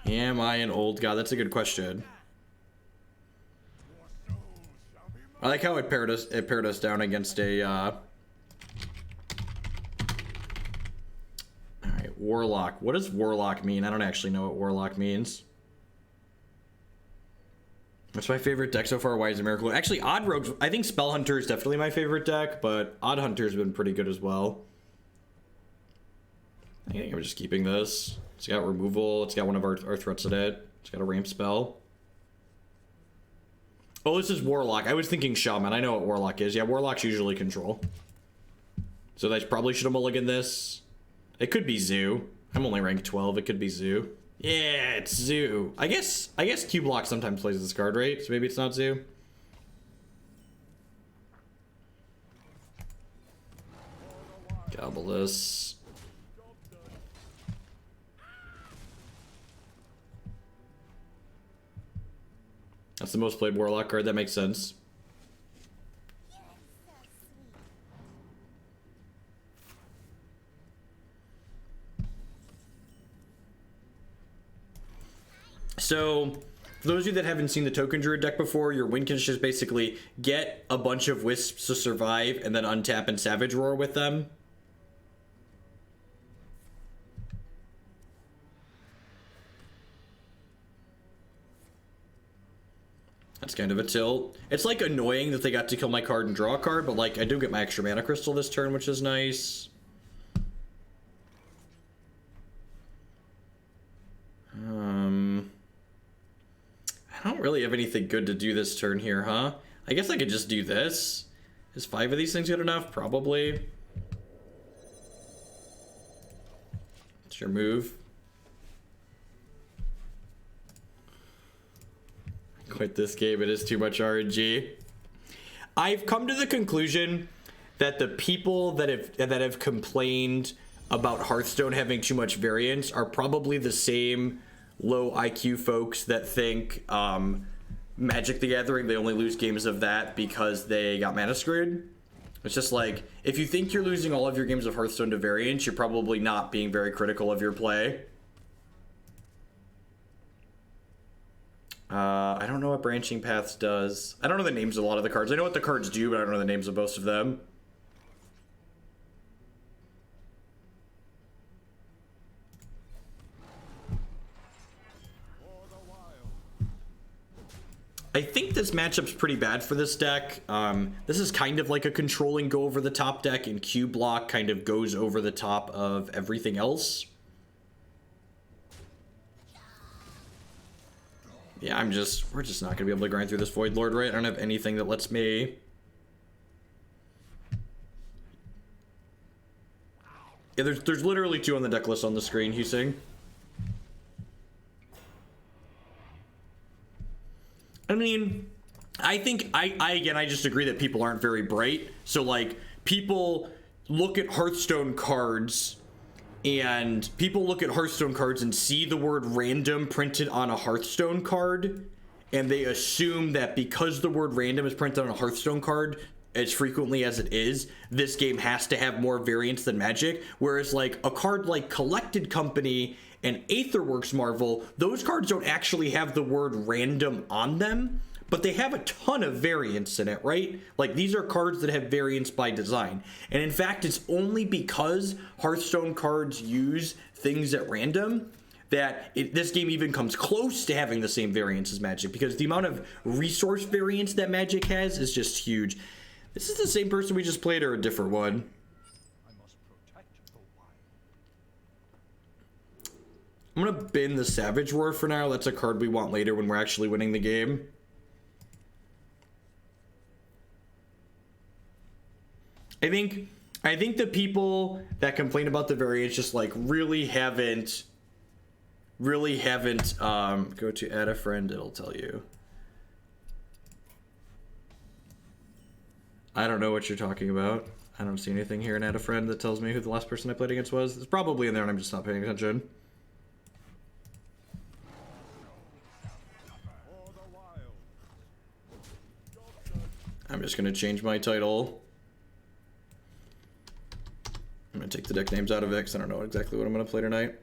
Am I an old god? That's a good question. I like how it paired us down against a alright, warlock. What does warlock mean? I don't actually know what warlock means. What's my favorite deck so far? Why is it Miracle? Actually, Odd Rogues, I think Spell Hunter is definitely my favorite deck, but Odd Hunter's been pretty good as well. I think I'm just keeping this. It's got removal, it's got one of our threats in it, it's got a ramp spell. Oh, this is Warlock. I was thinking Shaman. I know what Warlock is. Yeah, Warlock's usually control. So I probably should have mulliganed this. It could be Zoo. I'm only rank 12. It could be Zoo. Yeah, it's Zoo. I guess Q-Block sometimes plays this card, right? So maybe it's not Zoo. Gobble this. That's the most played Warlock card. That makes sense. So, for those of you that haven't seen the Token Druid deck before, your win condition is basically get a bunch of Wisps to survive and then untap and Savage Roar with them. That's kind of a tilt. It's like annoying that they got to kill my card and draw a card, but like I do get my extra mana crystal this turn, which is nice. I don't really have anything good to do this turn here, huh? I guess I could just do this. Is 5 of these things good enough? Probably. It's your move. Quit this game, it is too much RNG. I've come to the conclusion that the people that have complained about Hearthstone having too much variance are probably the same low IQ folks that think Magic the Gathering, they only lose games of that because they got mana screwed. It's just like, if you think you're losing all of your games of Hearthstone to variance, you're probably not being very critical of your play. I don't know what Branching Paths does. I don't know the names of a lot of the cards. I know what the cards do, but I don't know the names of most of them. I think this matchup's pretty bad for this deck. This is kind of like a controlling go over the top deck, and Q block kind of goes over the top of everything else. Yeah, we're just not gonna be able to grind through this Void Lord, right? I don't have anything that lets me. Yeah, there's literally 2 on the deck list on the screen, Husing. I mean, I think I just agree that people aren't very bright. So like, people look at Hearthstone cards and see the word random printed on a Hearthstone card, and they assume that because the word random is printed on a Hearthstone card as frequently as it is, this game has to have more variance than Magic. Whereas like a card like Collected Company and Aetherworks Marvel, those cards don't actually have the word random on them, but they have a ton of variance in it, right? Like, these are cards that have variance by design. And in fact, it's only because Hearthstone cards use things at random that this game even comes close to having the same variance as Magic, because the amount of resource variance that Magic has is just huge. This is the same person we just played or a different one? I'm gonna bin the Savage Roar for now. That's a card we want later when we're actually winning the game. I think the people that complain about the variance just like really haven't go to add a friend, it'll tell you. I don't know what you're talking about. I don't see anything here in add a friend that tells me who the last person I played against was. It's probably in there and I'm just not paying attention. I'm just gonna change my title. I'm gonna take the deck names out of it because I don't know exactly what I'm gonna play tonight.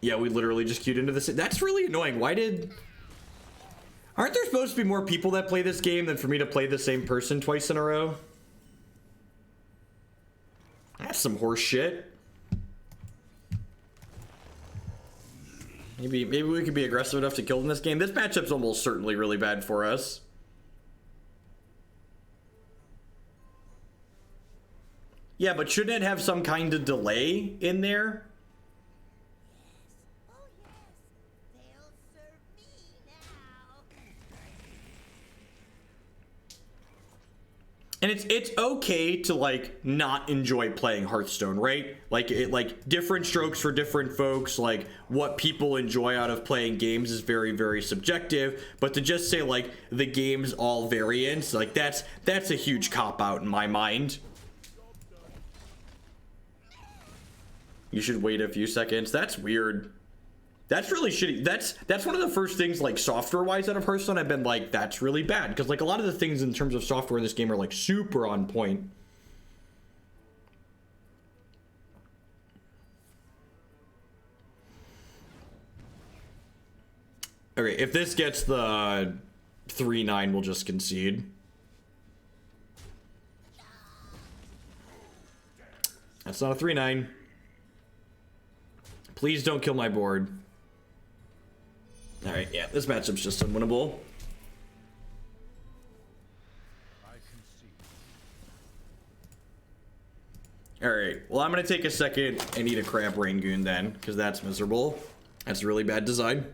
Yeah, we literally just queued into this. That's really annoying. Why did... Aren't there supposed to be more people that play this game than for me to play the same person twice in a row? That's some horse shit. Maybe we could be aggressive enough to kill in this game. This matchup's almost certainly really bad for us. Yeah, but shouldn't it have some kind of delay in there? And it's okay to like not enjoy playing Hearthstone, right? Like different strokes for different folks. Like what people enjoy out of playing games is very, very subjective. But to just say like the game's all variance, like that's a huge cop out in my mind. You should wait a few seconds. That's weird. That's really shitty. That's one of the first things, like, software-wise out of Hearthstone, I've been like, that's really bad. Because, like, a lot of the things in terms of software in this game are, like, super on point. Okay, if this gets the 3-9, we'll just concede. That's not a 3-9. Please don't kill my board. Alright, yeah, this matchup's just unwinnable. Alright, well, I'm gonna take a second and eat a crab rangoon then, because that's miserable. That's really bad design.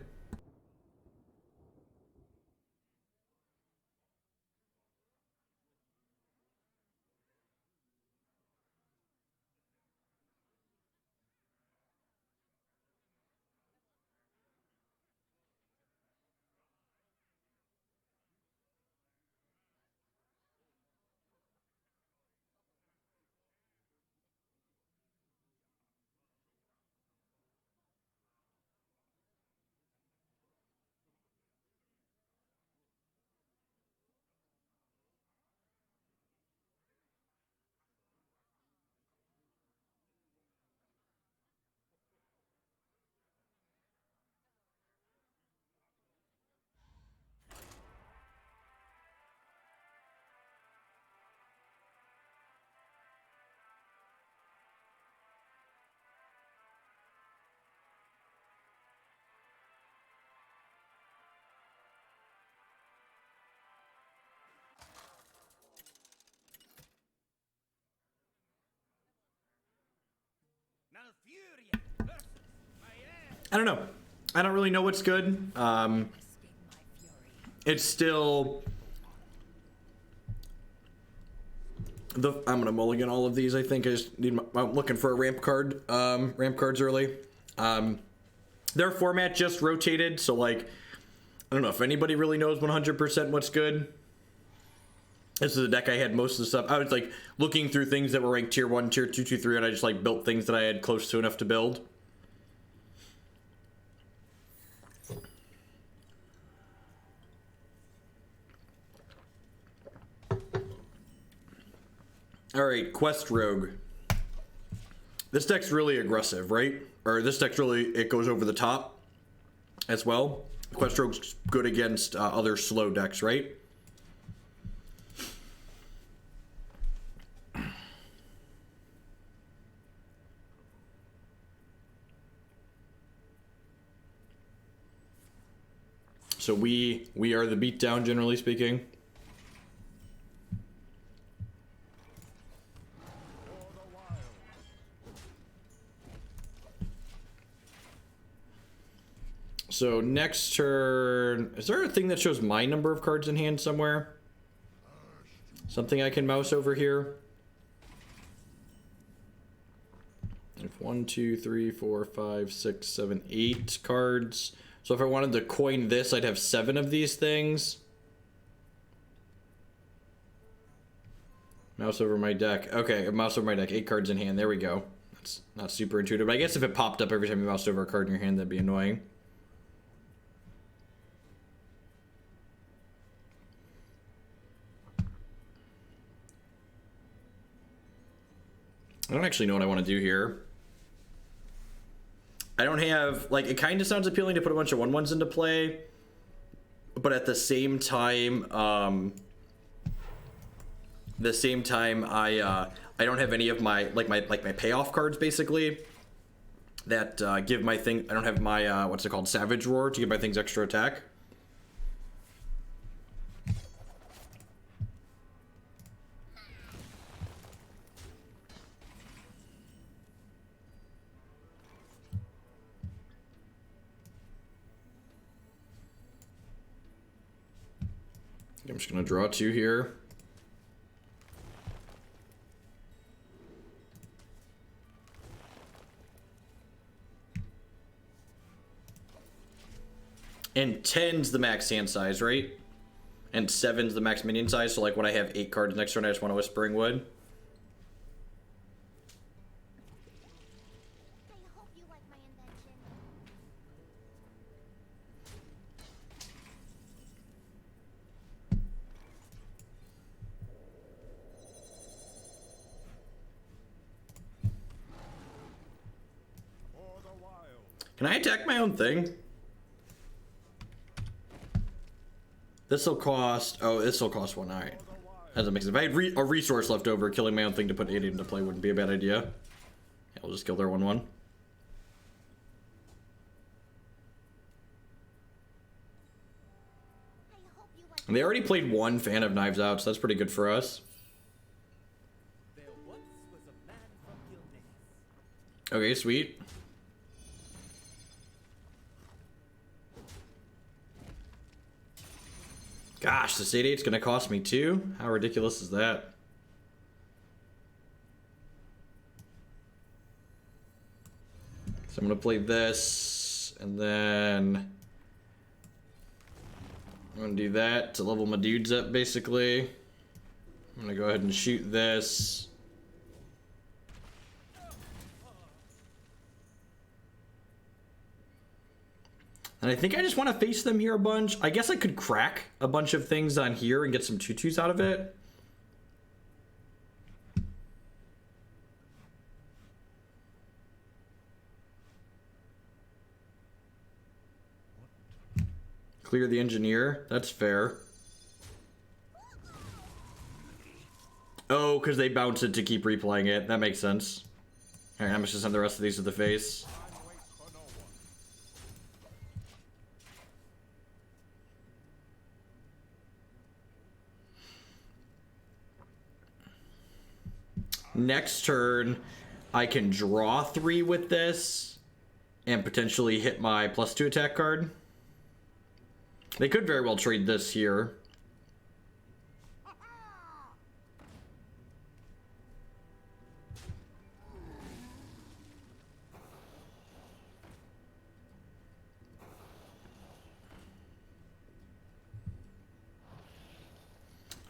I don't know. I don't really know what's good. It's still... I'm gonna mulligan all of these. I think I just need I'm looking for a ramp card. Ramp cards early. Their format just rotated, so like, I don't know if anybody really knows 100% what's good. This is a deck I had most of the stuff. I was like looking through things that were ranked tier 1, tier 2, tier 3, and I just like built things that I had close to enough to build. Alright, Quest Rogue. This deck's really aggressive, right? Or this deck's really, it goes over the top as well. Quest Rogue's good against other slow decks, right? So we are the beatdown, generally speaking. So next turn, is there a thing that shows my number of cards in hand somewhere? Something I can mouse over here? If 1, 2, 3, 4, 5, 6, 7, 8 cards. So if I wanted to coin this, I'd have 7 of these things. Mouse over my deck. Okay, mouse over my deck. 8 cards in hand. There we go. That's not super intuitive. But I guess if it popped up every time you moused over a card in your hand, that'd be annoying. I don't actually know what I want to do here. I don't have, like, it kind of sounds appealing to put a bunch of 1/1s into play, but at the same time, I don't have any of my my payoff cards basically that give my thing. I don't have my what's it called, Savage Roar, to give my things extra attack. I'm just gonna draw 2 here. And 10's the max hand size, right? And 7's the max minion size, so like when I have 8 cards next turn, I just want a Wispering Wood. I hope you like my invention. Can I attack my own thing? This will cost... Oh, this will cost 1. Alright. That doesn't make sense. If I had a resource left over, killing my own thing to put 8 into play wouldn't be a bad idea. Yeah, we'll just kill their 1/1. And they already played 1 Fan of Knives Out, so that's pretty good for us. There once was a man from Gildan. Okay, sweet. Gosh, this 8/8's gonna cost me 2? How ridiculous is that? So I'm gonna play this, and then I'm gonna do that to level my dudes up, basically. I'm gonna go ahead and shoot this. And I think I just want to face them here a bunch. I guess I could crack a bunch of things on here and get some 2/2s out of it. Clear the engineer. That's fair. Oh, because they bounce it to keep replaying it. That makes sense. Alright, I'm just gonna send the rest of these to the face. Next turn, I can draw 3 with this and potentially hit my +2 attack card. They could very well trade this here.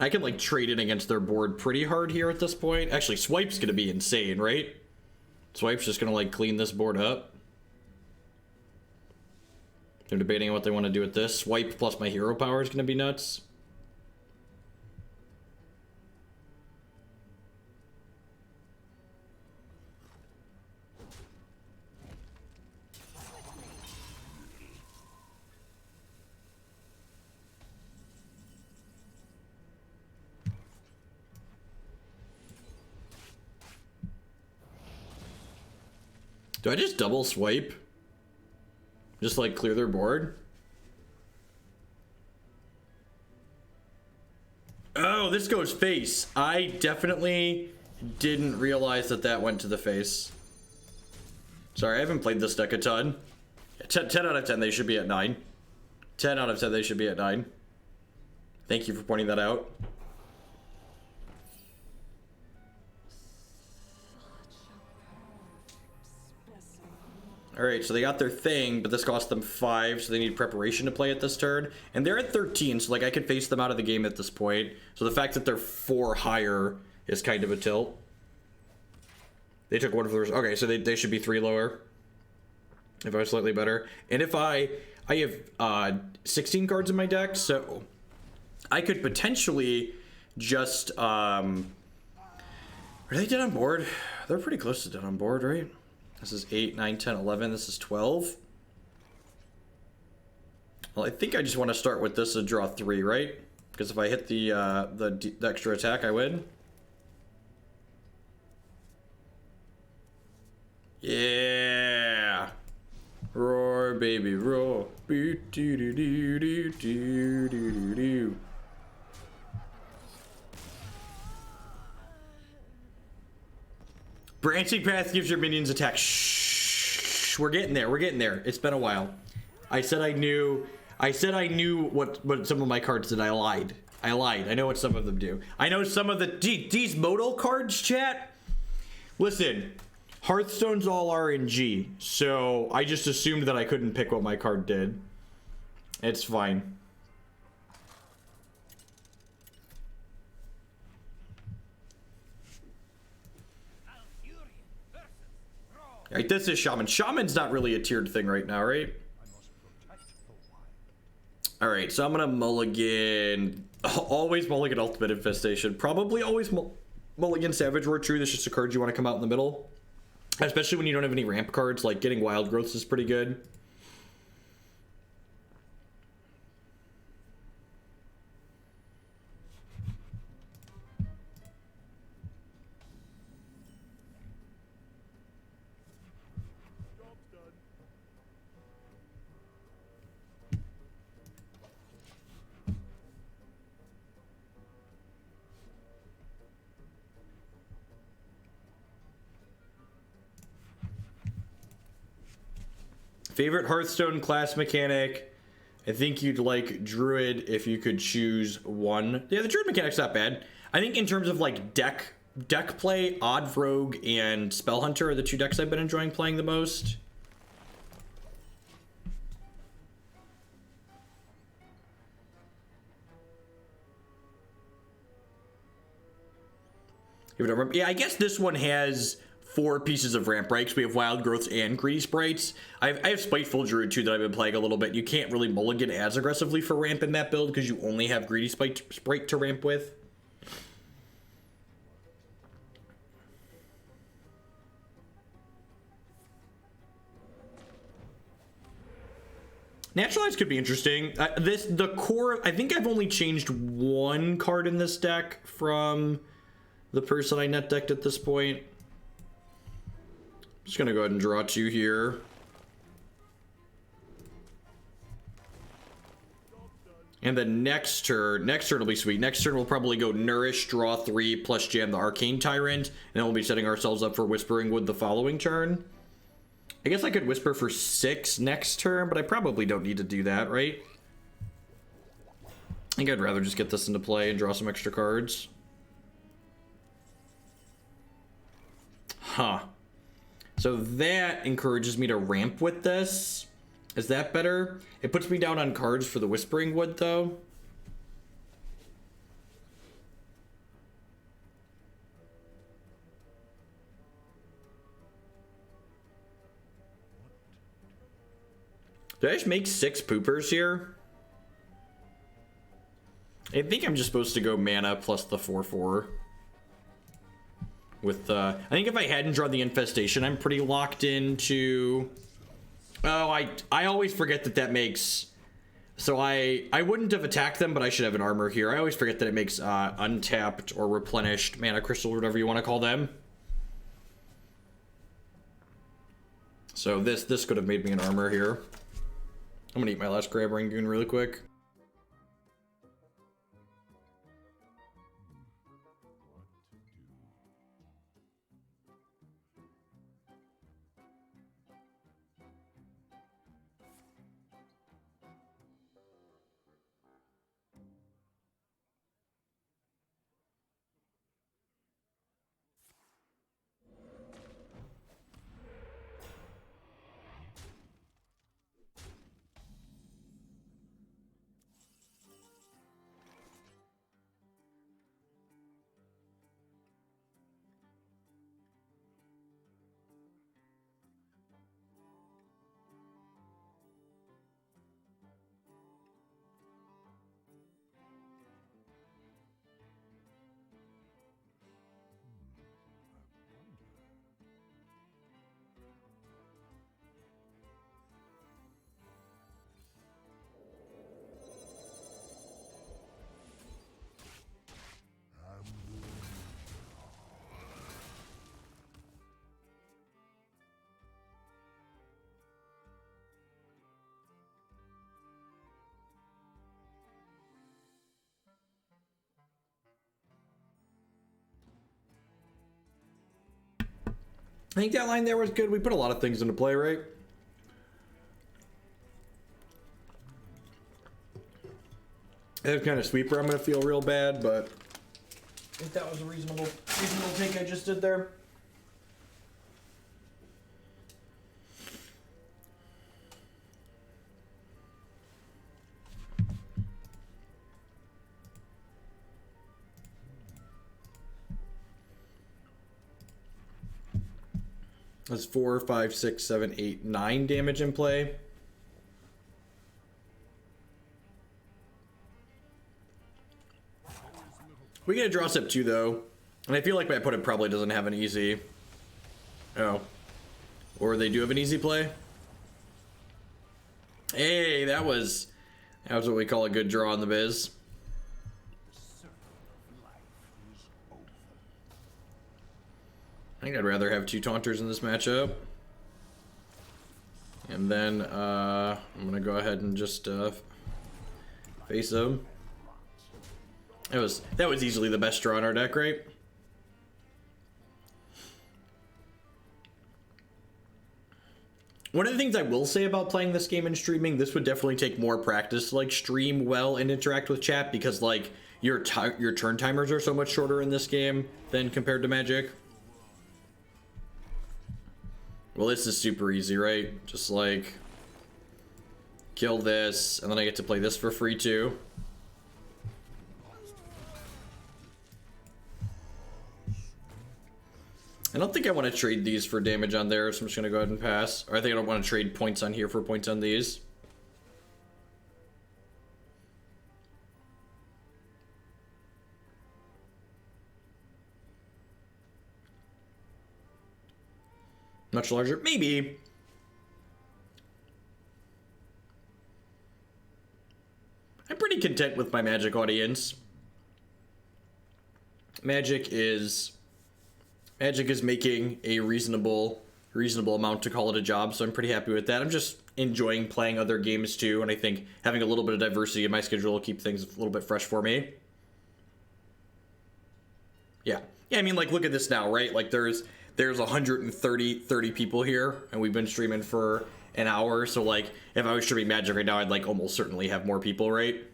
I can like trade it against their board pretty hard here at this point. Actually, Swipe's gonna be insane, right? Swipe's just gonna like clean this board up. They're debating on what they want to do with this. Swipe plus my hero power is gonna be nuts. Do I just double swipe? Just like clear their board? Oh, this goes face. I definitely didn't realize that that went to the face. Sorry, I haven't played this deck a ton. 10 out of 10, they should be at 9. 10 out of 10, they should be at 9. Thank you for pointing that out. Alright, so they got their thing, but this cost them 5, so they need preparation to play it this turn. And they're at 13, so like I could face them out of the game at this point. So the fact that they're 4 higher is kind of a tilt. They took one of those. Okay, so they should be 3 lower. If I was slightly better. And if I have 16 cards in my deck, so I could potentially just are they dead on board? They're pretty close to dead on board, right? This is 8, 9, 10, 11. This is 12. Well, I think I just want to start with this and draw 3, right? Because if I hit the extra attack, I win. Yeah. Roar, baby, roar. Boo, doo, doo, doo, doo, doo, doo, doo, doo. Branching path gives your minions attack. Shh. We're getting there. We're getting there. It's been a while. I said I knew what some of my cards did. I lied. I know what some of them do. I know some of these modal cards, chat. Listen, Hearthstone's all RNG, so I just assumed that I couldn't pick what my card did. It's fine. Alright, this is Shaman. Shaman's not really a tiered thing right now, right? Alright, so I'm gonna mulligan. Always mulligan Ultimate Infestation. Probably always mulligan Savage Roar True. That's just a card you want to come out in the middle. Especially when you don't have any ramp cards, like getting Wild Growths is pretty good. Favorite Hearthstone class mechanic? I think you'd like Druid if you could choose one. Yeah, the Druid mechanic's not bad. I think in terms of like deck play, Odd Rogue and Spell Hunter are the 2 decks I've been enjoying playing the most. Yeah, I guess this one has 4 pieces of ramp breaks. We have Wild Growths and Greedy Sprites. I have Spiteful Druid too that I've been playing a little bit. You can't really mulligan as aggressively for ramp in that build because you only have Greedy Sprite to ramp with. Naturalize could be interesting. The core, I think I've only changed 1 card in this deck from the person I net decked at this point. Just gonna go ahead and draw 2 here. And then next turn will be sweet. Next turn we'll probably go Nourish, draw 3, plus jam the Arcane Tyrant, and then we'll be setting ourselves up for Wispering Wood the following turn. I guess I could Whisper for 6 next turn, but I probably don't need to do that, right? I think I'd rather just get this into play and draw some extra cards. Huh. So that encourages me to ramp with this. Is that better? It puts me down on cards for the Wispering Wood, though. Did I just make 6 poopers here? I think I'm just supposed to go mana plus the 4/4. With I think if I hadn't drawn the Infestation, I'm pretty locked into. Oh, I always forget that makes. So I wouldn't have attacked them, but I should have an armor here. I always forget that it makes untapped or replenished mana crystal, or whatever you want to call them. So this could have made me an armor here. I'm gonna eat my last Crab Rangoon really quick. I think that line there was good. We put a lot of things into play, right? That kind of sweeper, I'm gonna feel real bad, but I think that was a reasonable take I just did there. That's 4, 5, 6, 7, 8, 9 damage in play. We get a draw step 2 though, and I feel like my opponent probably doesn't have an easy. Oh, or they do have an easy play. Hey, that was what we call a good draw in the biz. I think I'd rather have 2 taunters in this matchup. And then I'm gonna go ahead and just face them. That was easily the best draw in our deck, right? One of the things I will say about playing this game and streaming, this would definitely take more practice to like stream well and interact with chat, because like your turn timers are so much shorter in this game than compared to Magic. Well, this is super easy, right? Just like kill this, and then I get to play this for free too. I don't think I want to trade these for damage on there, so I'm just going to go ahead and pass. Or I think I don't want to trade points on here for points on these. Much larger? Maybe. I'm pretty content with my Magic audience. Magic is making a reasonable amount to call it a job, so I'm pretty happy with that. I'm just enjoying playing other games too, and I think having a little bit of diversity in my schedule will keep things a little bit fresh for me. Yeah, I mean, like, look at this now, right? Like, there's 130 people here, and we've been streaming for an hour, so like, if I was streaming Magic right now, I'd like almost certainly have more people, right?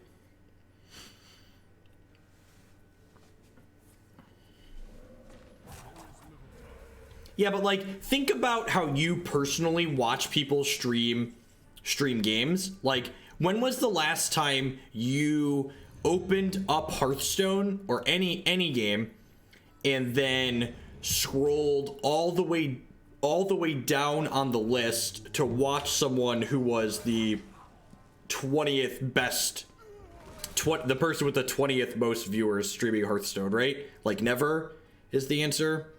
Yeah, but like, think about how you personally watch people stream games. Like, when was the last time you opened up Hearthstone or any game and then scrolled all the way down on the list to watch someone who was the 20th best, the person with the 20th most viewers streaming Hearthstone, right? Like, never is the answer.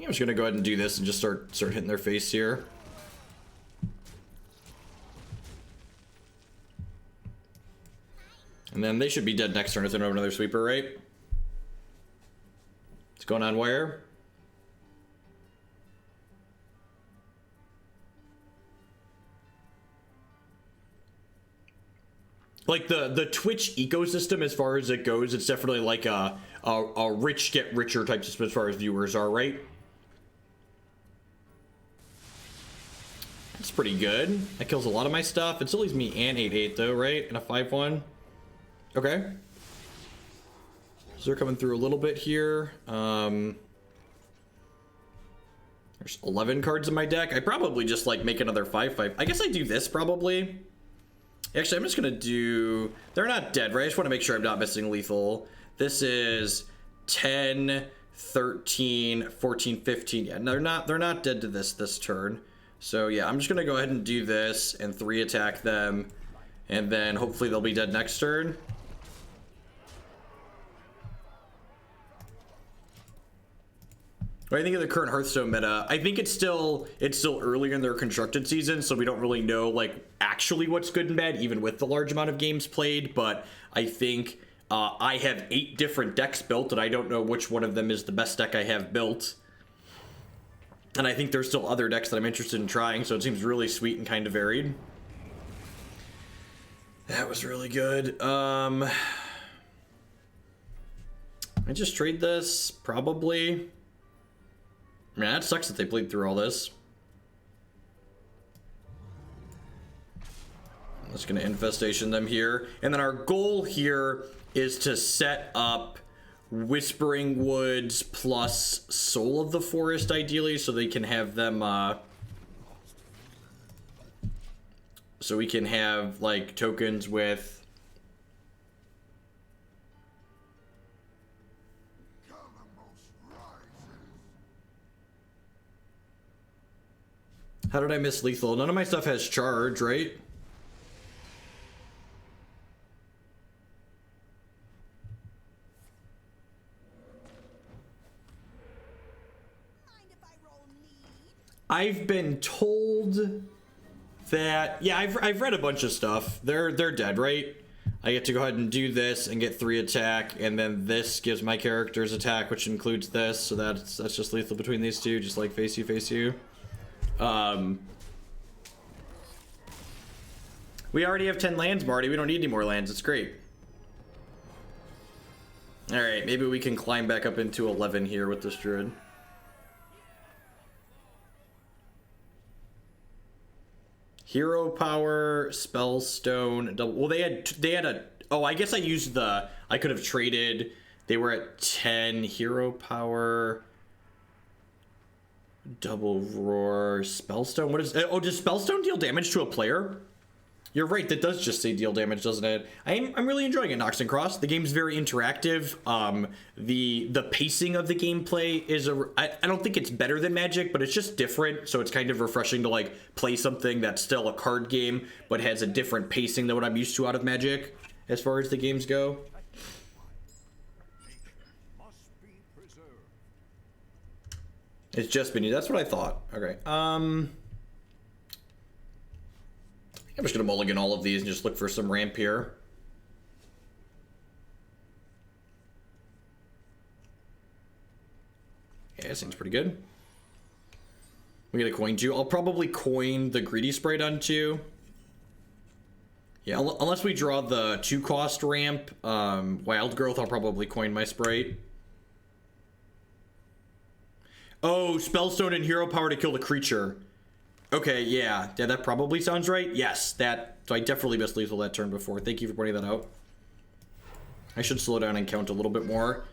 I'm just gonna go ahead and do this and just start hitting their face here. And then they should be dead next turn if they don't have another sweeper, right? What's going on where? Like the Twitch ecosystem, as far as it goes, it's definitely like a rich get richer type system as far as viewers are, right? That's pretty good. That kills a lot of my stuff. It still leaves me an 8/8 though, right? And a 5/1. Okay. So they're coming through a little bit here. There's 11 cards in my deck. I probably just like make another 5/5. I guess I do this probably. Actually, I'm just gonna do... They're not dead, right? I just want to make sure I'm not missing lethal. This is 10, 13, 14, 15. Yeah, no, they're not dead to this turn. So yeah, I'm just gonna go ahead and do this and 3 attack them, and then hopefully they'll be dead next turn. What do you think of the current Hearthstone meta? I think it's still early in their constructed season, so we don't really know like actually what's good and bad, even with the large amount of games played. But I think I have 8 different decks built, and I don't know which one of them is the best deck I have built. And I think there's still other decks that I'm interested in trying, so it seems really sweet and kind of varied. That was really good. I just trade this, probably. Man, that sucks that they played through all this. I'm just gonna infestation them here. And then our goal here is to set up Wispering Woods plus Soul of the Forest, ideally, so they can have them, so we can have, like, tokens with... How did I miss lethal? None of my stuff has charge, right? I've been told that, yeah, I've read a bunch of stuff. They're dead, right? I get to go ahead and do this and get 3 attack, and then this gives my characters attack, which includes this, so that's just lethal between these two, just like face you. We already have 10 lands, Marty. We don't need any more lands. It's great. All right, maybe we can climb back up into 11 here with this druid. Hero power, Spellstone, double. Well, they had a. Oh, I guess I used the. I could have traded. They were at 10 hero power. Double roar, Spellstone. What is? Oh, does Spellstone deal damage to a player? You're right. That does just say deal damage, doesn't it? I'm really enjoying it, Nox and Cross. The game's very interactive. The pacing of the gameplay is I don't think it's better than Magic, but it's just different. So it's kind of refreshing to like play something that's still a card game, but has a different pacing than what I'm used to out of Magic, as far as the games go. It's just been. That's what I thought. Okay. I'm just gonna mulligan all of these and just look for some ramp here. Yeah, that seems pretty good. We get a coin too. I'll probably coin the greedy sprite on 2. Yeah, unless we draw the 2-cost ramp, wild growth, I'll probably coin my sprite. Oh, Spellstone and hero power to kill the creature. Okay, yeah, that probably sounds right. Yes, so I definitely missed lethal that turn before. Thank you for pointing that out. I should slow down and count a little bit more.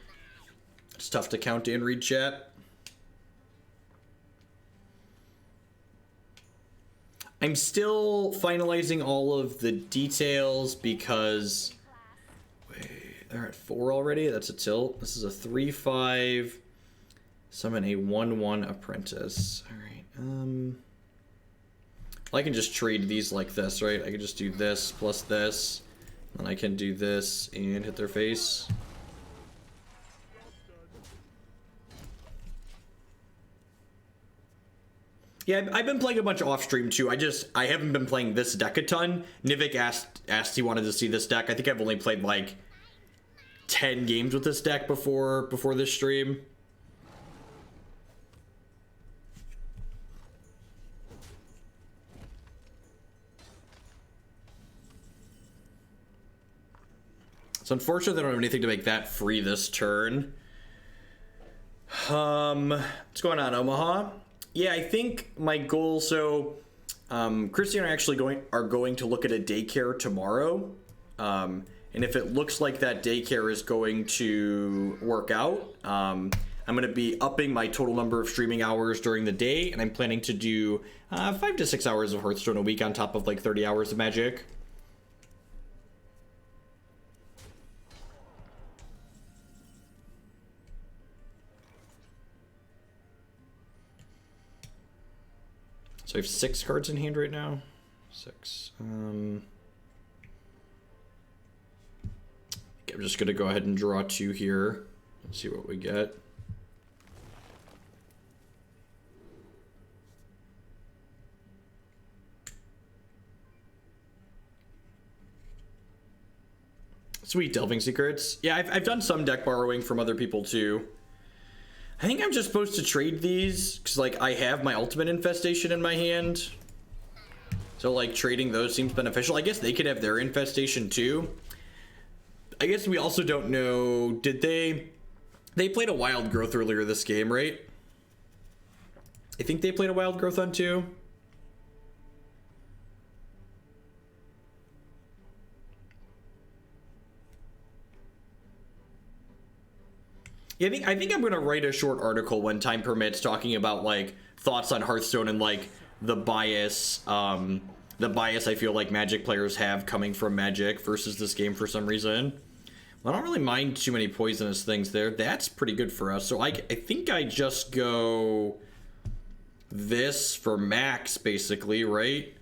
It's tough to count and read chat. I'm still finalizing all of the details because... Wait, they're at 4 already? That's a tilt. This is a 3/5. Summon a 1/1 apprentice. Alright, I can just trade these like this, right? I can just do this plus this, and I can do this and hit their face. Yeah, I've been playing a bunch off stream too. I haven't been playing this deck a ton. Nivik asked he wanted to see this deck. I think I've only played like 10 games with this deck before this stream. It's unfortunate they don't have anything to make that free this turn. What's going on, Omaha? Yeah, I think my goal, so Christy and I actually are going to look at a daycare tomorrow. And if it looks like that daycare is going to work out, I'm going to be upping my total number of streaming hours during the day, and I'm planning to do 5 to 6 hours of Hearthstone a week on top of like 30 hours of Magic. So I have 6 cards in hand right now. 6. I'm just gonna go ahead and draw 2 here. Let's see what we get. Sweet Delving Secrets. Yeah, I've done some deck borrowing from other people too. I think I'm just supposed to trade these because, like, I have my ultimate infestation in my hand. So, like, trading those seems beneficial. I guess they could have their infestation too. I guess we also don't know. Did they played a wild growth earlier this game, right? I think they played a Wild Growth on too. Yeah, I think I'm gonna write a short article when time permits, talking about like thoughts on Hearthstone and like the bias I feel like Magic players have coming from Magic versus this game for some reason. Well, I don't really mind too many poisonous things there. That's pretty good for us. So I think I just go this for max, basically, right?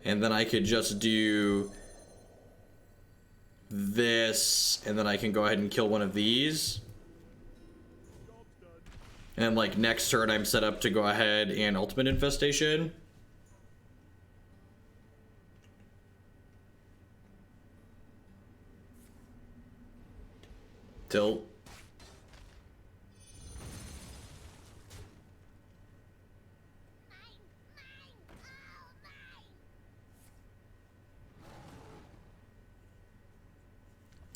And then I could just do this, and then I can go ahead and kill one of these. And then, like, next turn I'm set up to go ahead and Ultimate Infestation. Tilt.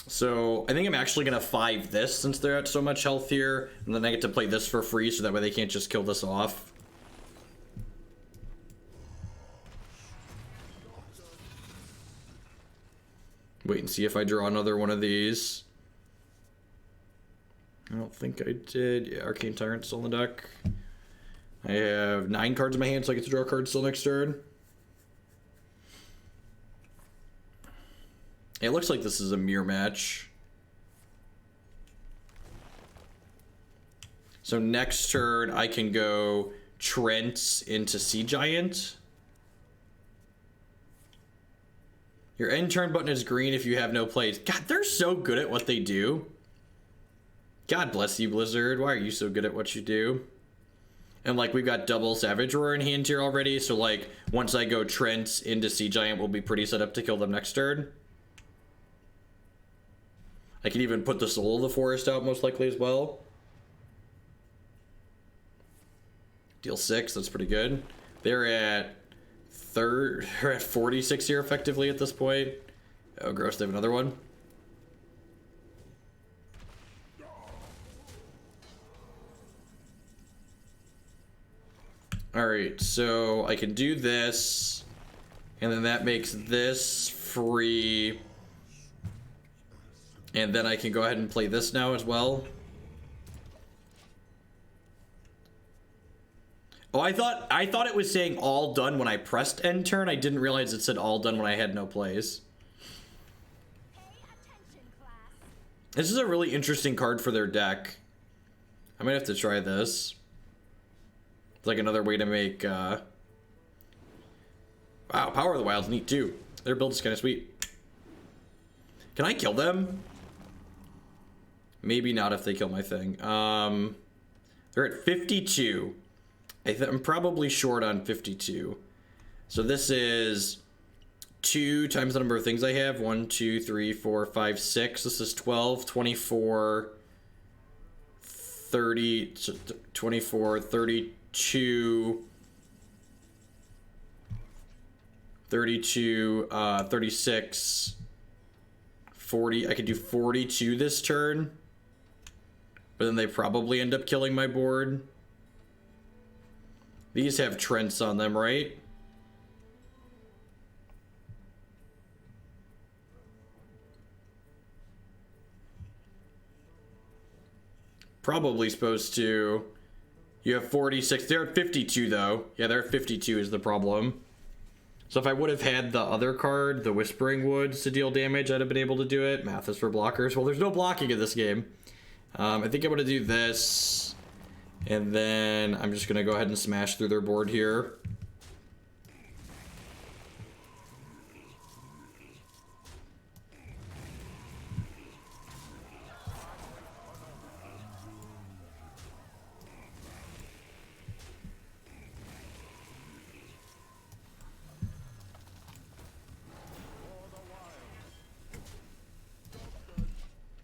So I think I'm actually gonna 5 this since they're at so much health here, and then I get to play this for free so that way they can't just kill this off. Wait and see if I draw another one of these. I don't think I did. Yeah, Arcane Tyrant still in the deck. I have 9 cards in my hand, so I get to draw a card still next turn. It looks like this is a mirror match. So next turn, I can go Trent into Sea Giant. Your end turn button is green if you have no plays. God, they're so good at what they do. God bless you, Blizzard. Why are you so good at what you do? And, like, we've got double Savage Roar in hand here already, so, like, once I go Trent into Sea Giant, we'll be pretty set up to kill them next turn. I can even put the Soul of the Forest out, most likely, as well. Deal 6, that's pretty good. They're at 46 here, effectively, at this point. Oh, gross, they have another one. Alright, so I can do this, and then that makes this free, and then I can go ahead and play this now as well. Oh, I thought it was saying all done when I pressed end turn. I didn't realize it said all done when I had no plays. This is a really interesting card for their deck. I might have to try this. Like another way to make wow, Power of the Wild's neat too. Their build is kind of sweet. Can I kill them? Maybe not if they kill my thing. They're at 52. I'm probably short on 52. So this is 2 times the number of things I have. 1, 2, 3, 4, 5, 6. This is 12, 24, 30, 24, 32, 36, 40. I could do 42 this turn, but then they probably end up killing my board. These have Trents on them, right? Probably supposed to. You have 46. They're at 52, though. Yeah, they're at 52 is the problem. So if I would have had the other card, the Wispering Woods, to deal damage, I'd have been able to do it. Math is for blockers. Well, there's no blocking in this game. I think I'm going to do this. And then I'm just going to go ahead and smash through their board here.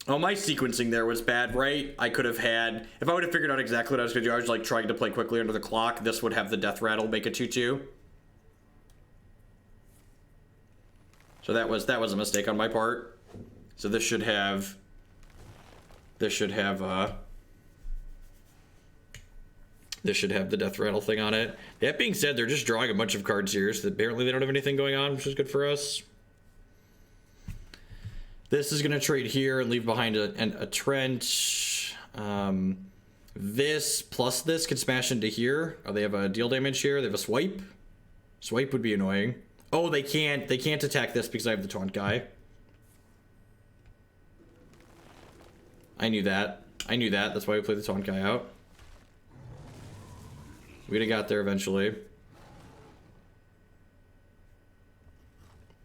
Oh, my sequencing there was bad, right? I could have had... If I would have figured out exactly what I was going to do, I was like trying to play quickly under the clock. This would have the Death Rattle make a 2-2. So that was a mistake on my part. So this should have... This should have the death rattle thing on it. That being said, they're just drawing a bunch of cards here, so apparently they don't have anything going on, which is good for us. This is going to trade here and leave behind a trench. This plus this can smash into here. Oh, they have a deal damage here. They have a swipe. Swipe would be annoying. Oh, they can't attack this because I have the taunt guy. I knew that. That's why we played the taunt guy out. We'd have got there eventually.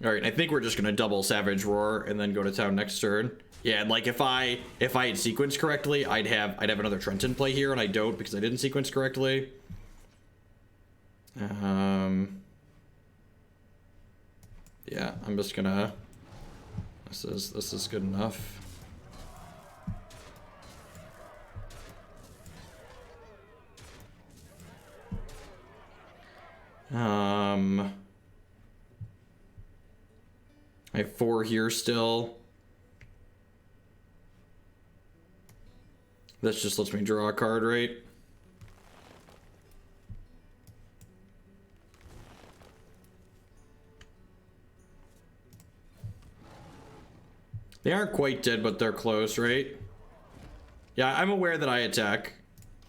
All right, I think we're just gonna double Savage Roar and then go to town next turn. Yeah, and like if I had sequenced correctly, I'd have another Trenton play here, and I don't because I didn't sequence correctly. Yeah, I'm just gonna. This is good enough. I have 4 here still. This just lets me draw a card, right? They aren't quite dead, but they're close, right? Yeah, I'm aware that I attack.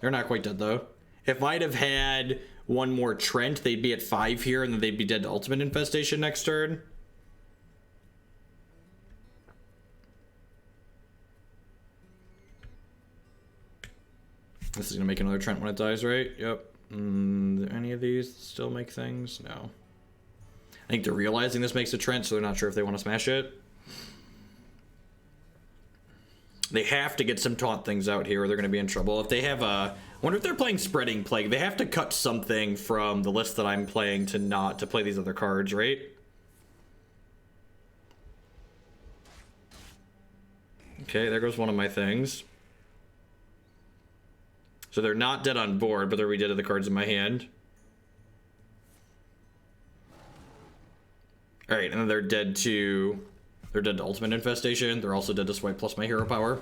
They're not quite dead, though. If I'd have had one more Trent, they'd be at 5 here, and then they'd be dead to Ultimate Infestation next turn. This is gonna make another Trent when it dies, right? Yep. Do any of these still make things? No. I think they're realizing this makes a Trent, so they're not sure if they want to smash it. They have to get some taunt things out here or they're going to be in trouble. If they have a... I wonder if they're playing Spreading Plague. They have to cut something from the list that I'm playing to not to play these other cards, right? Okay, there goes one of my things. So they're not dead on board, but they're dead to the cards in my hand. Alright, and then they're dead to Ultimate Infestation. They're also dead to Swipe plus my hero power.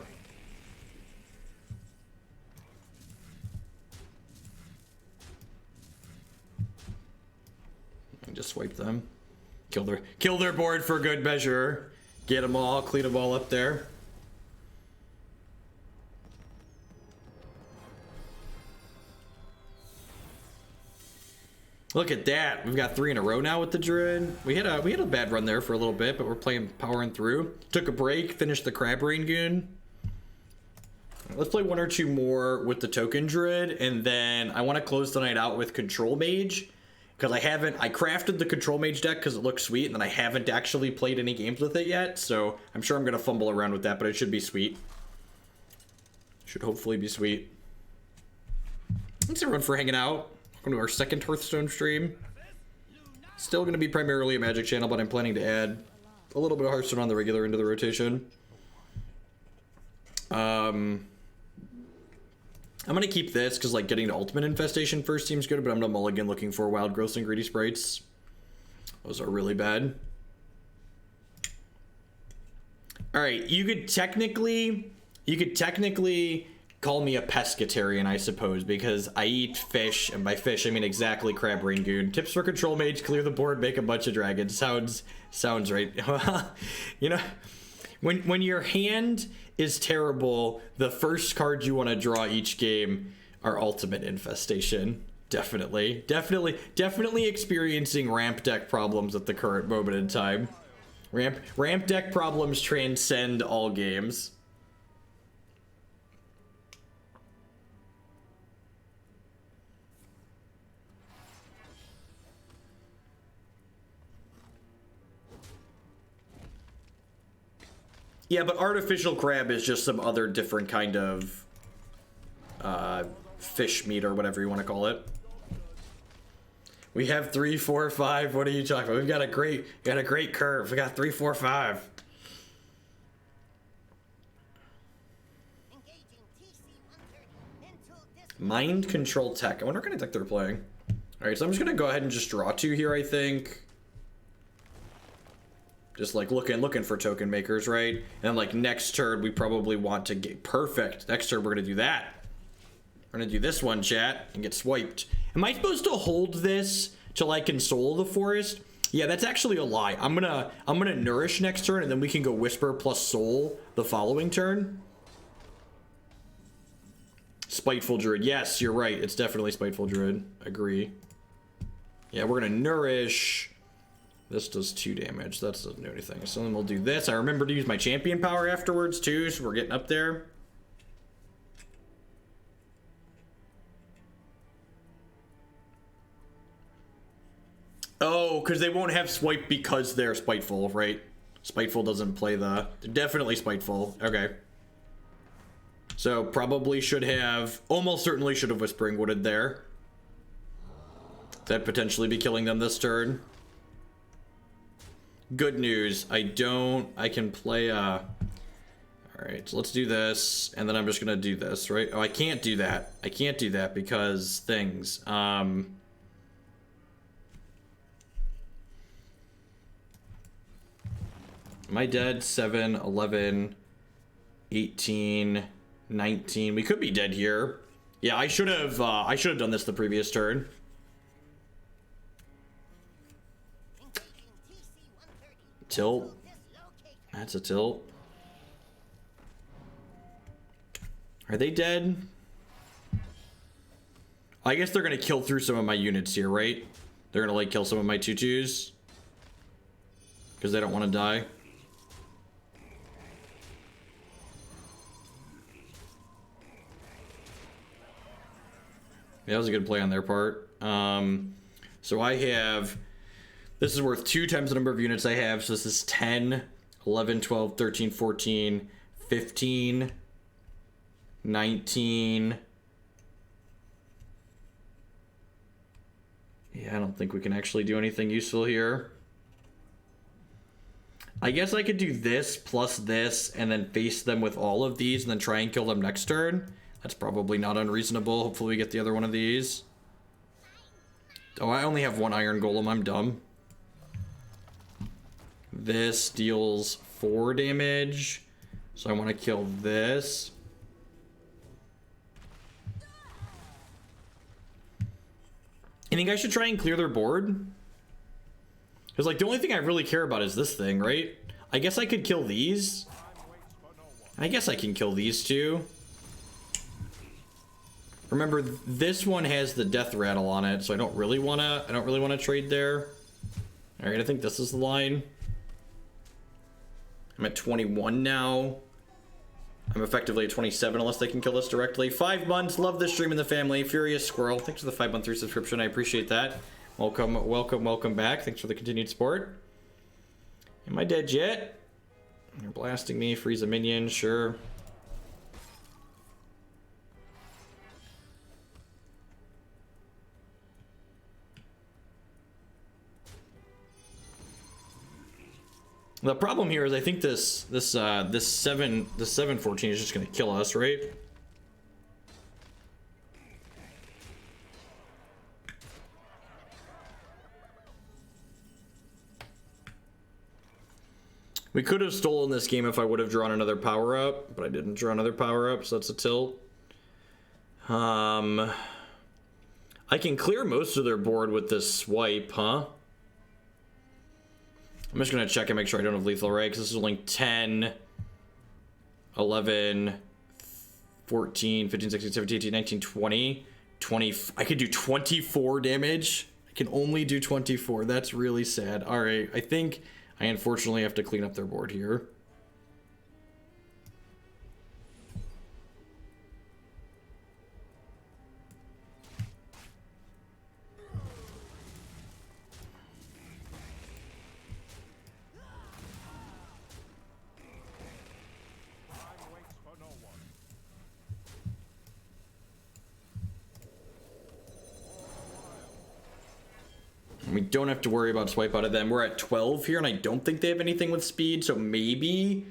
And just swipe them. Kill their board for good measure. Get them all, clean them all up there. Look at that. We've got 3 in a row now with the Druid. We had a bad run there for a little bit, but we're powering through. Took a break, finished the Crab Rain Goon. Let's play 1 or 2 more with the Token Druid, and then I want to close the night out with Control Mage. Because I crafted the Control Mage deck because it looks sweet, and then I haven't actually played any games with it yet, so I'm sure I'm going to fumble around with that, but it should be sweet. Should hopefully be sweet. Thanks everyone for hanging out. Welcome to our second Hearthstone stream. Still going to be primarily a Magic channel, but I'm planning to add a little bit of Hearthstone on the regular into the rotation. I'm going to keep this because like getting to Ultimate Infestation first seems good, but I'm going to mulligan looking for Wild Growths and Greedy Sprites. Those are really bad. Alright, you could technically call me a pescatarian, I suppose, because I eat fish, and by fish I mean exactly Crab Rain Goon. Tips for Control Mage: clear the board, make a bunch of dragons. Sounds right. You know, when your hand is terrible, the first cards you want to draw each game are Ultimate Infestation. Definitely experiencing ramp deck problems at the current moment in time. Ramp deck problems transcend all games. Yeah, but artificial crab is just some other different kind of fish meat or whatever you want to call it. We have 3, 4, 5. What are you talking about? We've got a great curve. We got 3, 4, 5. Mind Control Tech. I wonder what kind of deck they're playing. All right, so I'm just gonna go ahead and just draw 2 here, I think. Just like looking for token makers, right? And then like next turn we probably want to get perfect. Next turn we're gonna do that. We're gonna do this one, chat, and get swiped. Am I supposed to hold this till I can soul the forest? Yeah, that's actually a lie. I'm gonna nourish next turn, and then we can go whisper plus soul the following turn. Spiteful Druid. Yes, you're right. It's definitely Spiteful Druid. Agree. Yeah, we're gonna nourish. This does 2 damage. That doesn't do anything. So then we'll do this. I remember to use my champion power afterwards too, so we're getting up there. Oh, because they won't have swipe because they're spiteful, right? Spiteful doesn't play the... They're definitely spiteful. Okay. So probably should have... Almost certainly should have Whispering Wooded there. That'd potentially be killing them this turn. Good news. I can play Alright, so let's do this. And then I'm just gonna do this, right? Oh, I can't do that. I can't do that because things. Am I dead? 7, 11, 18, 19. We could be dead here. Yeah, I should have done this the previous turn. Tilt. That's a tilt. Are they dead? I guess they're gonna kill through some of my units here, right? They're gonna like kill some of my 2/2s because they don't want to die. Yeah, that was a good play on their part. So I have... This is worth 2 times the number of units I have. So this is 10, 11, 12, 13, 14, 15, 19. Yeah, I don't think we can actually do anything useful here. I guess I could do this plus this and then face them with all of these and then try and kill them next turn. That's probably not unreasonable. Hopefully we get the other one of these. Oh, I only have 1 Iron Golem. I'm dumb. This deals 4 damage. So I want to kill this. You think I should try and clear their board? Because, like, the only thing I really care about is this thing, right? I guess I could kill these. I guess I can kill these two. Remember, this one has the death rattle on it, so I don't really wanna trade there. All right, I think this is the line. I'm at 21 now. I'm effectively at 27 unless they can kill us directly. 5 months, love this stream in the family. Furious Squirrel, thanks for the 5-month resubscription, I appreciate that. Welcome, welcome, welcome back. Thanks for the continued support. Am I dead yet? You're blasting me, freeze a minion, sure. The problem here is I think this 714 is just gonna kill us, right? We could have stolen this game if I would have drawn another power up, but I didn't draw another power up, so that's a tilt. I can clear most of their board with this swipe, huh? I'm just gonna check and make sure I don't have lethal, right? Because this is only 10, 11, 14, 15, 16, 17, 18, 19, 20, 20. I could do 24 damage. I can only do 24. That's really sad. All right, I think I unfortunately have to clean up their board here. We don't have to worry about swipe out of them. We're at 12 here, and I don't think they have anything with speed. So maybe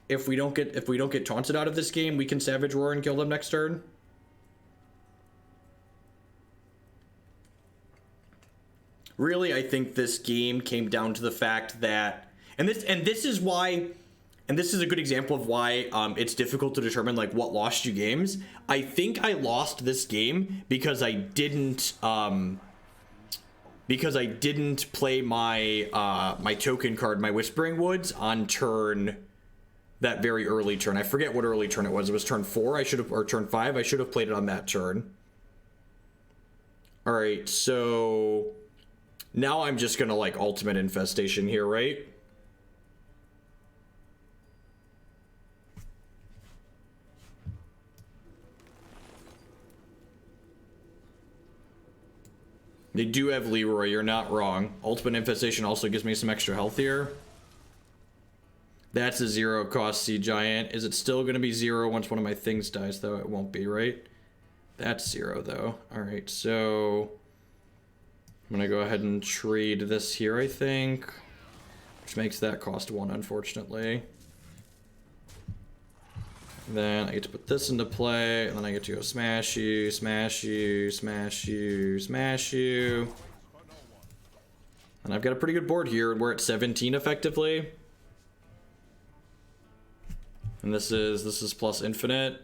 if we don't get taunted out of this game, we can Savage Roar and kill them next turn. Really, I think this game came down to the fact that, and this is why and this is a good example of why it's difficult to determine like what lost you games. I think I lost this game because I didn't play my my token card, my Wispering Woods, on that very early turn. I forget what early turn it was. It was turn 4. Or turn 5. I should have played it on that turn. All right, so now I'm just gonna like ultimate Infestation here, right? They do have Leroy, you're not wrong. Ultimate Infestation also gives me some extra health here. That's a 0 cost Sea Giant. Is it still going to be 0 once one of my things dies, though? It won't be, right? That's 0, though. Alright, so I'm going to go ahead and trade this here, I think. Which makes that cost 1, unfortunately. Then I get to put this into play, and then I get to go smash you, smash you, smash you, smash you. And I've got a pretty good board here, and we're at 17 effectively. And this is plus infinite.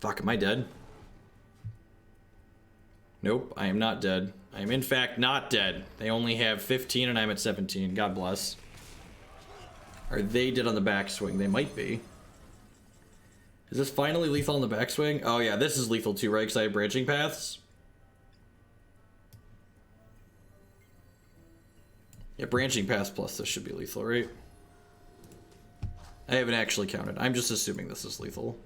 Fuck, am I dead? Nope, I am not dead. I am in fact not dead. They only have 15 and I'm at 17. God bless. Are they dead on the backswing? They might be. Is this finally lethal on the backswing? Oh yeah, this is lethal too, right? Because I have branching paths. Yeah, branching paths plus this should be lethal, right? I haven't actually counted. I'm just assuming this is lethal.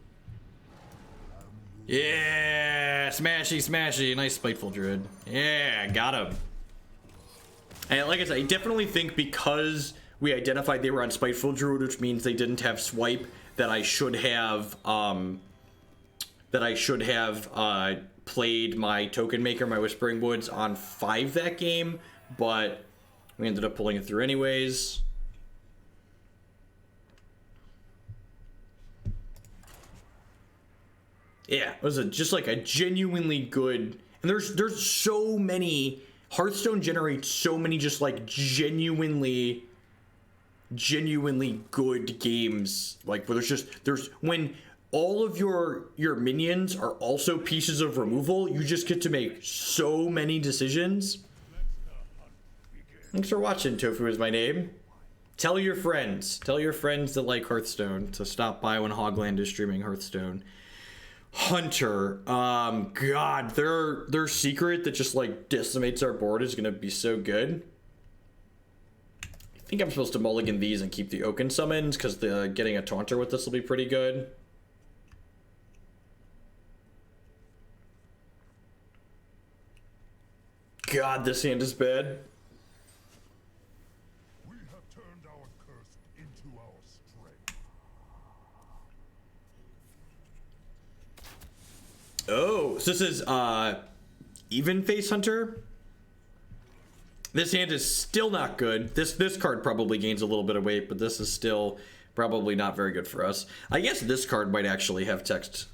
Yeah, smashy, smashy. Nice Spiteful Druid. Yeah, got him. And like I said, I definitely think because we identified they were on Spiteful Druid, which means they didn't have swipe, that I should have played my token maker, my Wispering Woods, on 5 that game, but we ended up pulling it through anyways. Yeah, it was just like a genuinely good, and there's so many, Hearthstone generates so many just like genuinely good games, like where there's when all of your minions are also pieces of removal, you just get to make so many decisions. Thanks for watching. Tofu is my name. Tell your friends that like Hearthstone to stop by when Hogland is streaming Hearthstone. Hunter, god, their secret that just like decimates our board is gonna be so good. I think I'm supposed to mulligan these and keep the Oaken Summons because getting a taunter with this will be pretty good. God, this hand is bad. We have turned our curse into our strength. Oh, so this is even face Hunter. This hand is still not good. This card probably gains a little bit of weight, but this is still probably not very good for us. I guess this card might actually have text.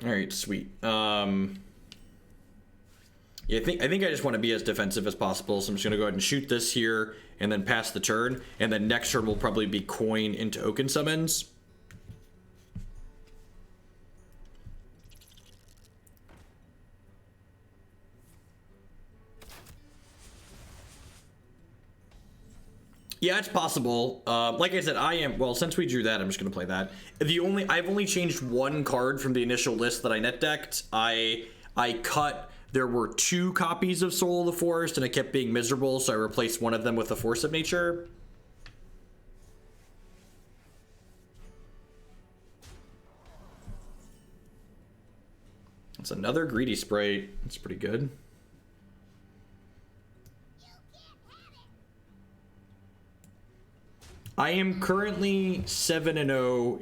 All right, sweet. Yeah, I think I just want to be as defensive as possible, so I'm just gonna go ahead and shoot this here and then pass the turn, and then next turn will probably be coin into Oaken Summons. Yeah, it's possible. Like I said, well, since we drew that, I'm just gonna play that. I've only changed one card from the initial list that I net decked. I cut. There were 2 copies of Soul of the Forest, and it kept being miserable, so I replaced one of them with the Force of Nature. It's another greedy Sprite. That's pretty good. I am currently 7-0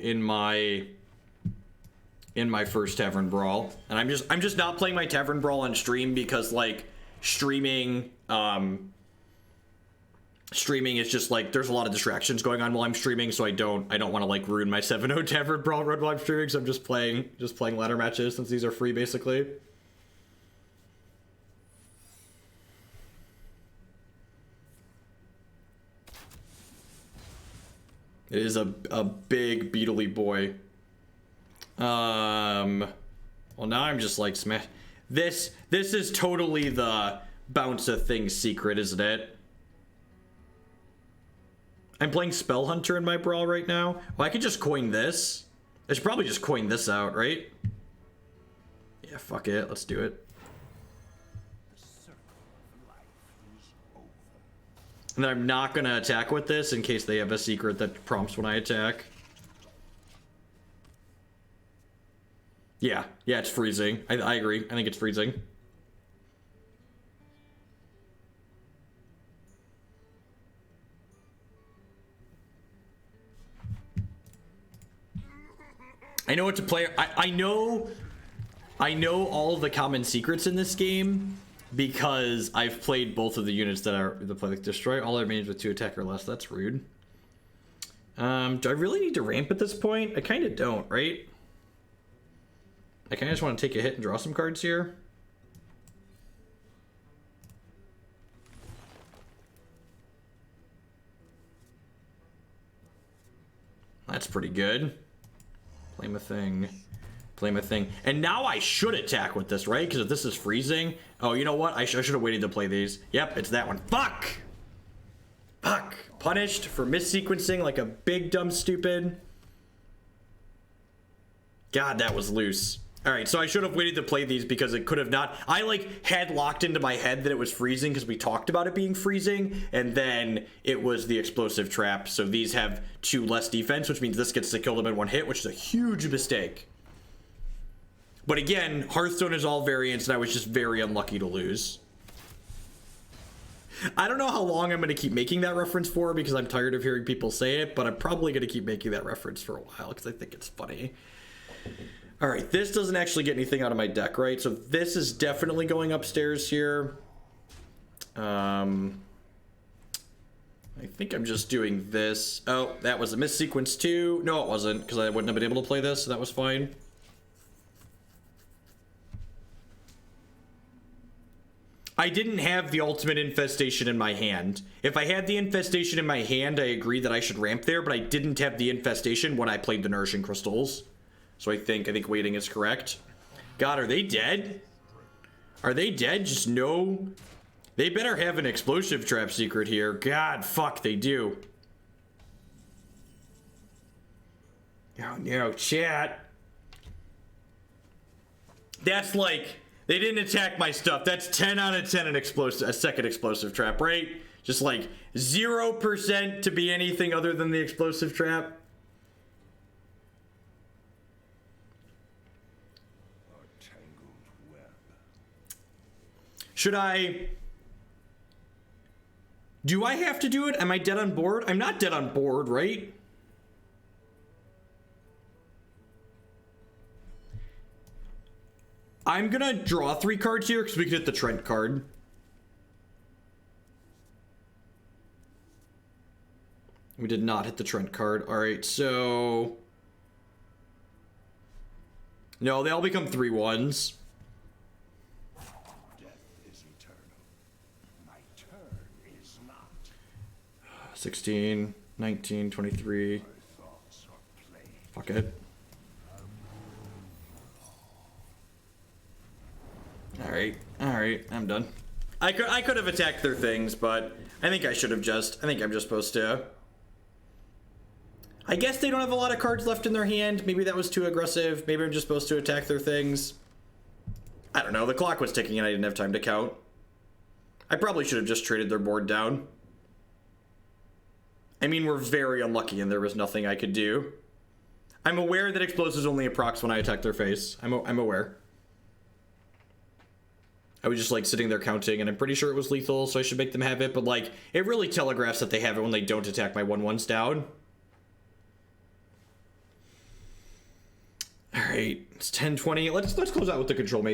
in my first Tavern Brawl, and I'm just not playing my Tavern Brawl on stream because like streaming is just like there's a lot of distractions going on while I'm streaming, so I don't want to like ruin my 7-0 Tavern Brawl run while I'm streaming, so I'm just playing ladder matches since these are free basically. It is a big beetly boy. Well, now I'm just like smash. This is totally the bounce a thing secret, isn't it? I'm playing Spell Hunter in my brawl right now. Well, I could just coin this. I should probably just coin this out, right? Yeah, fuck it. Let's do it. And then I'm not gonna attack with this in case they have a secret that prompts when I attack. Yeah, it's freezing. I agree. I think it's freezing. I know what to play. I know all of the common secrets in this game because I've played both of the units that are the play like destroy all their minions with 2 attack or less. That's rude. Do I really need to ramp at this point? I kind of don't, right? I kind of just want to take a hit and draw some cards here. That's pretty good. Play my thing. Play my thing. And now I should attack with this, right? Because if this is freezing... Oh, you know what? I should have waited to play these. Yep, it's that one. Fuck! Fuck! Punished for missequencing like a big dumb stupid. God, that was loose. Alright, so I should have waited to play these because it could have not... I, like, had locked into my head that it was freezing because we talked about it being freezing, and then it was the explosive trap. So these have 2 less defense, which means this gets to kill them in 1 hit, which is a huge mistake. But again, Hearthstone is all variants, and I was just very unlucky to lose. I don't know how long I'm going to keep making that reference for because I'm tired of hearing people say it, but I'm probably going to keep making that reference for a while because I think it's funny. All right, this doesn't actually get anything out of my deck, right? So this is definitely going upstairs here. I think I'm just doing this. Oh, that was a missequence too. No, it wasn't, because I wouldn't have been able to play this, so that was fine. I didn't have the ultimate infestation in my hand. If I had the infestation in my hand, I agree that I should ramp there, but I didn't have the infestation when I played the Nourishing Crystals. So I think waiting is correct. God, are they dead? Are they dead? Just no. They better have an explosive trap secret here. God, fuck, they do. Oh no, chat. That's like, they didn't attack my stuff. That's 10 out of 10 a second explosive trap, right? Just like 0% to be anything other than the explosive trap. Should I... Do I have to do it? Am I dead on board? I'm not dead on board, right? I'm gonna draw 3 cards here because we can hit the Trent card. We did not hit the Trent card. Alright, so... No, they all become 3/1s. 16, 19, 23. Fuck it. Alright, I'm done. I could have attacked their things, but I think I should have just. I think I'm just supposed to. I guess they don't have a lot of cards left in their hand. Maybe that was too aggressive. Maybe I'm just supposed to attack their things. I don't know. The clock was ticking and I didn't have time to count. I probably should have just traded their board down. I mean, we're very unlucky and there was nothing I could do. I'm aware that explosives only approx when I attack their face. I'm aware. I was just like sitting there counting and I'm pretty sure it was lethal, so I should make them have it, but like, it really telegraphs that they have it when they don't attack my 1/1s down. Alright, it's 10:20. Let's close out with the control mage.